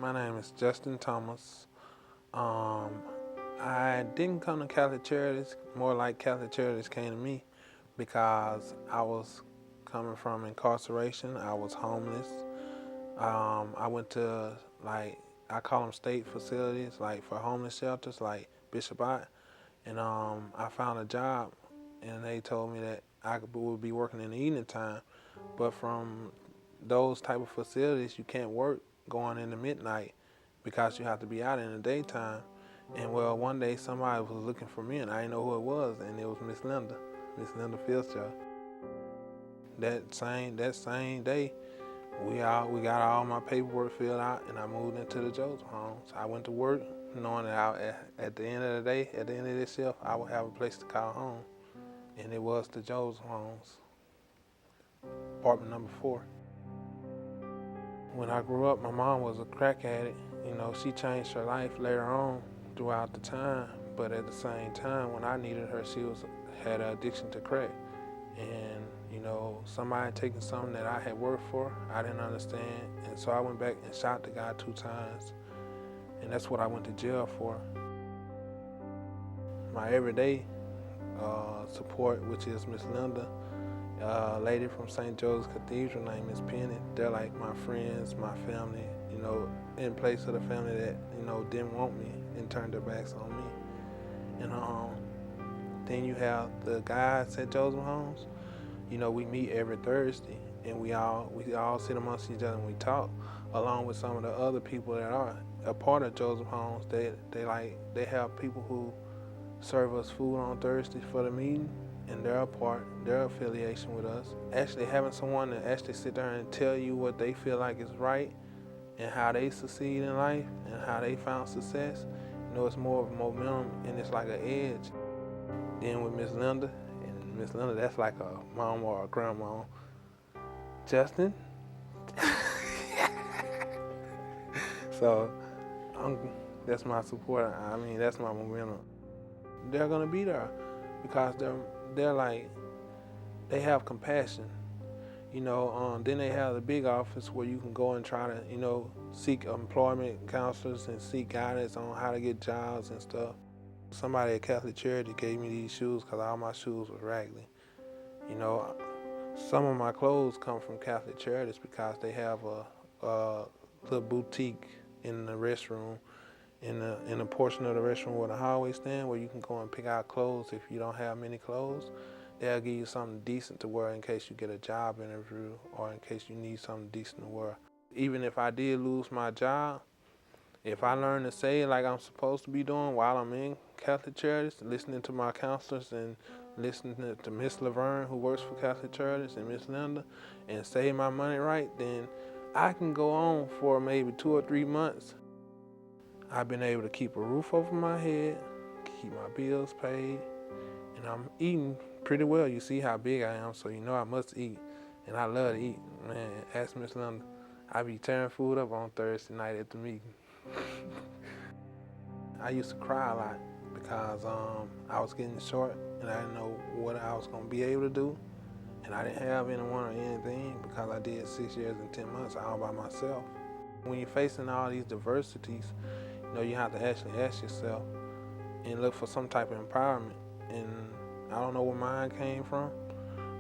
My name is Justin Thomas. Um, I didn't come to Catholic Charities, more like Catholic Charities came to me because I was coming from incarceration. I was homeless. I went to, I call them state facilities, like for homeless shelters, like Bishop Ott. And I found a job, and they told me that would be working in the evening time. But from those type of facilities, you can't work going into midnight because you have to be out in the daytime. And well, one day somebody was looking for me, and I didn't know who it was, and it was Miss Linda Fitzgerald. That same day, we got all my paperwork filled out, and I moved into the Joseph Homes. I went to work, knowing that at the end of the day, at the end of this shift, I would have a place to call home, and it was the Joseph Homes, apartment number 4. When I grew up, my mom was a crack addict. You know, she changed her life later on throughout the time, but at the same time, when I needed her, she had an addiction to crack. And, you know, somebody taking something that I had worked for, I didn't understand. And so I went back and shot the guy 2 times. And that's what I went to jail for. My everyday support, which is Miss Linda, a lady from St. Joseph's Cathedral named Miss Penny. They're like my friends, my family, you know, in place of the family that, you know, didn't want me and turned their backs on me. And then you have the guys at Joseph Homes. You know, we meet every Thursday, and we all sit amongst each other and we talk, along with some of the other people that are a part of Joseph Homes. They have people who serve us food on Thursdays for the meeting, and they're a part, their affiliation with us. Actually having someone to actually sit there and tell you what they feel like is right and how they succeed in life and how they found success, you know, it's more of a momentum and it's like an edge. Then with Miss Linda, and Miss Linda, that's like a mom or a grandma. Justin. So that's my support. I mean, that's my momentum. They're gonna be there because they have compassion. You know, then they have the big office where you can go and try to, you know, seek employment counselors and seek guidance on how to get jobs and stuff. Somebody at Catholic Charity gave me these shoes because all my shoes were raggedy. You know, some of my clothes come from Catholic Charities because they have a little boutique in the restroom, in a portion of the restroom where the hallway stand, where you can go and pick out clothes if you don't have many clothes. They'll give you something decent to wear in case you get a job interview or in case you need something decent to wear. Even if I did lose my job, if I learn to say like I'm supposed to be doing while I'm in Catholic Charities, listening to my counselors and listening to Miss Laverne, who works for Catholic Charities, and Miss Linda, and save my money right, then I can go on for maybe 2 or 3 months. I've been able to keep a roof over my head, keep my bills paid, and I'm eating pretty well. You see how big I am, so you know I must eat, and I love to eat. Man, ask Miss Linda. I be tearing food up on Thursday night at the meeting. I used to cry a lot because I was getting short and I didn't know what I was going to be able to do, and I didn't have anyone or anything because I did 6 years and 10 months all by myself. When you're facing all these diversities, you know, you have to actually ask yourself and look for some type of empowerment. And I don't know where mine came from,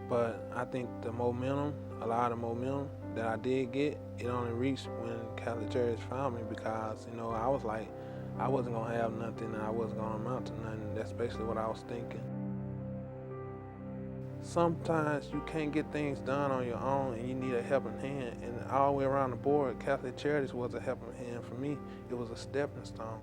but I think a lot of the momentum that I did get, it only reached when Catholic Charities found me because, you know, I was like, I wasn't gonna have nothing and I wasn't gonna amount to nothing. That's basically what I was thinking. Sometimes you can't get things done on your own and you need a helping hand. And all the way around the board, Catholic Charities was a helping hand for me. It was a stepping stone.